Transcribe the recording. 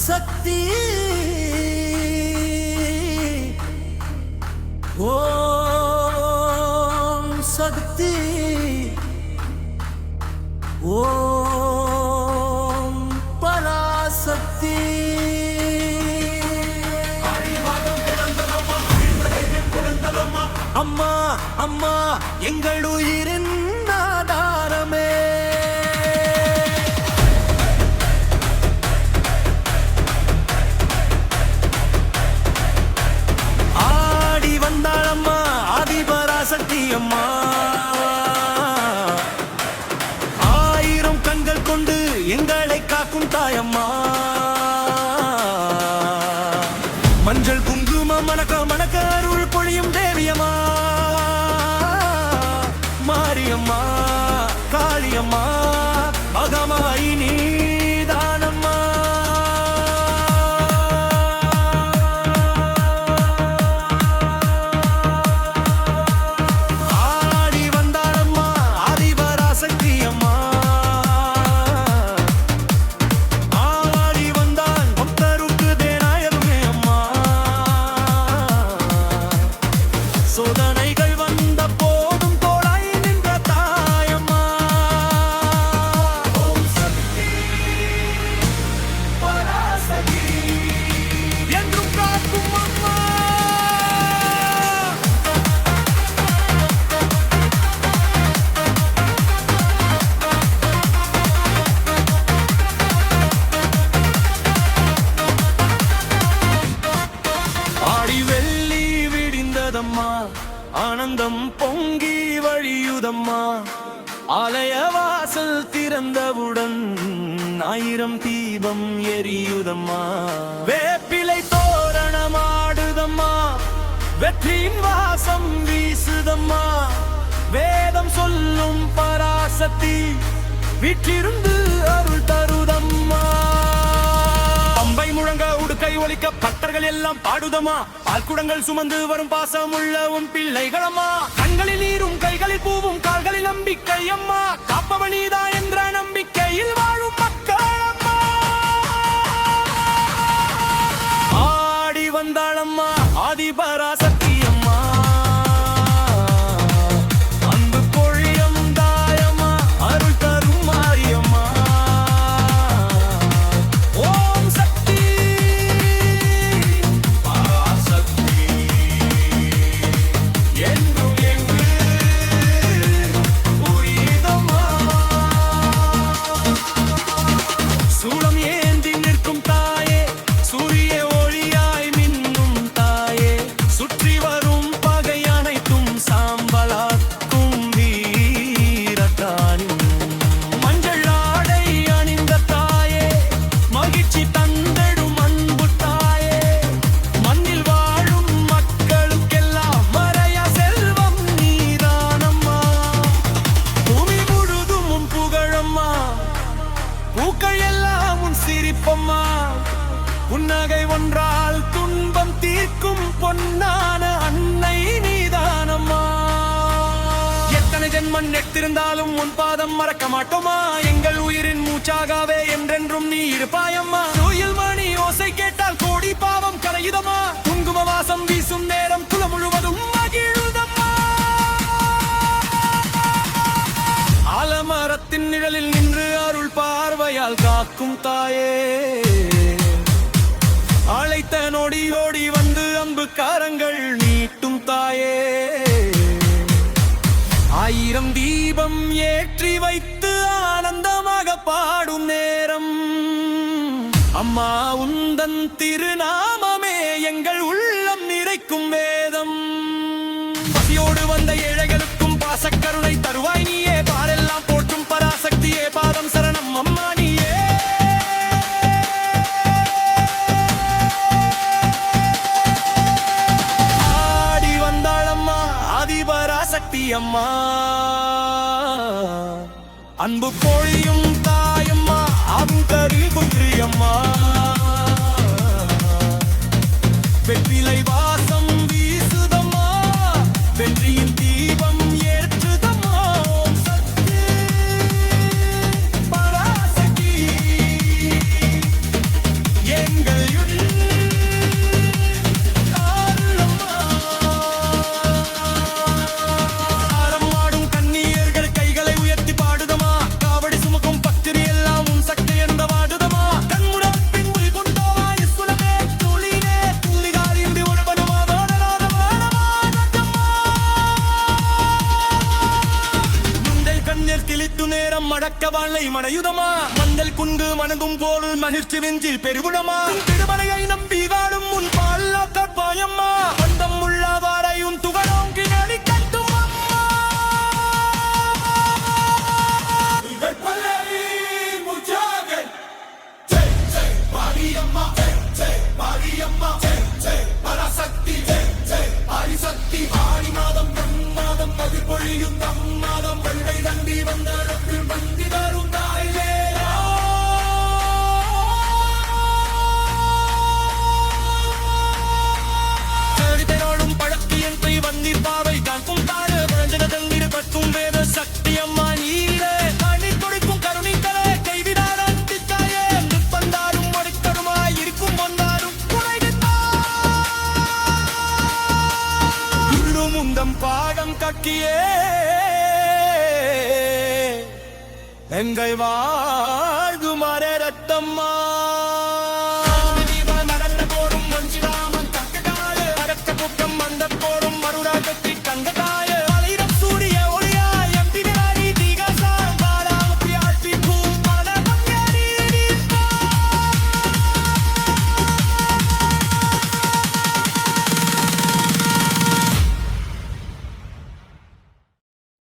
சக்தி ஓம் சக்தி ஓம் பராசக்தி அம்மா அம்மா எங்கள் உயிரின் ஆதாரமே ஆடி வந்தாளம்மா ஆதிபராசக்தி அம்மா ஆயிரம் கண்கள் கொண்டு எங்களை காக்கும் தாயம்மா மஞ்சள் குங்குமம் மணக்க மணக்க அருள் பொழியும் தேவியம்மா மாரியம்மா காளியம்மா அகமாயி நீதானம்மா ஆடி வந்தாளம்மா ஆதிபராசக்தி அம்மா ஆடி வந்தால் பக்தருக்கு தேனாயருமே அம்மா சோதனைகள் வந்த போதும் தோளாய் நின்ற தாயம்மா ஓம் சக்தி பராசக்தி என்றும் காக்கும் அம்மா ஆடி வெள்ளி விடிந்ததம்மா ஆனந்தம் பொங்கி வழியுதம்மா ஆலய வாசல் திறந்தவுடன் ஆயிரம் தீபம் எரியுதம்மா வேப்பிலை தோரணமாடுதம்மா வெற்றியின் வாசம் வீசுதம்மா வேதம் சொல்லும் பராசக்தி வீற்றிருந்து அருள் தருதம்மா பம்பை முழங்க உடுக்கை ஒலிக்க பக்தர்கள் எல்லாம் பாடுதமா பால்குடங்கள் சுமந்து வரும் பாசம் உள்ள உன் பிள்ளைகளம்மா கண்களில் நீரும் கைகளில் பூவும் கால்களில் நம்பிக்கை அம்மா காப்பவனிதா என்ற நம்பிக்கையில் வாழும் மக்களம்மா ஆடி வந்தாளம்மா ஆதிபராசக்தி அம்மா அன்பு பொழியும் தாயம்மா அருள் தரும் மாரியம்மா ஓம் சக்தி பராசக்தி என்றும் எங்கள் உயிரம்மா சூளம் ஏந்தி நிற்கும் தாயே சூரிய ஒளியாய் மின்னும் தாயே சுற்றி வரும் பகை அனைத்தும் சாம்பலாக்கும் வீரத்தானி மஞ்சள் ஆடை அணிந்த தாயே மகிழ்ச்சி தந்தடும் அன்பு தாயே மண்ணில் வாழும் மக்களுக்கெல்லாம் மறைய செல்வம் நீதானம்மா பூமி முழுதும் உன் புகழம்மா பூக்கள் எல்லாம் உன் சிரிப்பம்மா புன்னகை ஒன்றால் துன்பம் தீர்க்கும் பொன்னான அன்னை நீதானம்மா எத்தனை ஜென்மன் நெட்டிருந்தாலும் உன் பாதம் மறக்க மாட்டோமா எங்கள் உயிரின் மூச்சாகவே என்றென்றும் நீ இருப்பாயம்மா கோயில் மணி ஓசை கேட்டால் கோடி பாவம் கலையுதம்மா குங்கும வாசம் வீசும் நேரம் குலம் முழுவதும் மகிழுதம்மா ஆலமரத்தின் நிழலில் நின்று அருள் பார்வையால் காக்கும் தாயே அழைத்த நொடி ஓடி வந்து அம்பு காரங்கள் நீட்டும் தாயே ஆயிரம் தீபம் ஏற்றி வைத்து ஆனந்தமாக பாடும் நேரம் அம்மா உந்தன் திருநாமமே எங்கள் உள்ளம் நிறைக்கும் வேதம் பசியோடு வந்த ஏழைகளுக்கும் பாசக்கருணை தருவாய் நீயே பாரெல்லாம் போற்றும் பராசக்தியே பாதம் சரணம் அம்மா நீயே ஆடி வந்தாளம்மா ஆதிபராசக்தி அம்மா அன்பு பொழியும் தாயம்மா அங்கரி குன்றியம்மா வெற்றிலை வாசம் வீசுதம்மா வாழை மனையுதமா மஞ்சள் குண்டு மணங்கும் போல் மகிழ்ச்சி வெஞ்சில் பெருகுணமா திருமலையை நம்பி வாடும் முன் பால்லாக்க பாயம்மா பந்தம் உள்ள வாரையும் துகளோங்கி நடி கட்டும் அம்மா வெப்பலரி முஜாகன் ஜெய் ஜெய் பாரியம்மா ஜெய் பாரியம்மா ஜெய் பராசக்தி ஜெய் ஆதிசக்தி ஆடி மாதம் மாதம் மகிழ் பொழியும் மாதம் வெள்ளை தண்டி வந்ததற்கு வந்தி தரும் தாயிலே தேடித்தரோடும் பழக்கியன்றை வந்திர் பாவை காக்கும் தாரு பிரஞ்சனதல் இருபத்தும் வேத சக்தி அம்மா நீரே அணி துடிக்கும் கருணிக்கலே கைவிடாத அத்தித்தாயே நிற்பந்தாரும் ஒடுக்கருமாய் இருக்கும் வந்தாரும் குறைவித்தாரும் உந்தம் பாடம் கக்கியே எங்கள் வாழ்கு மர ரத்தம்மா நடந்த போடும் மஞ்சிராமன் தக்க கால அரக்க புக்கம் அந்த போடும்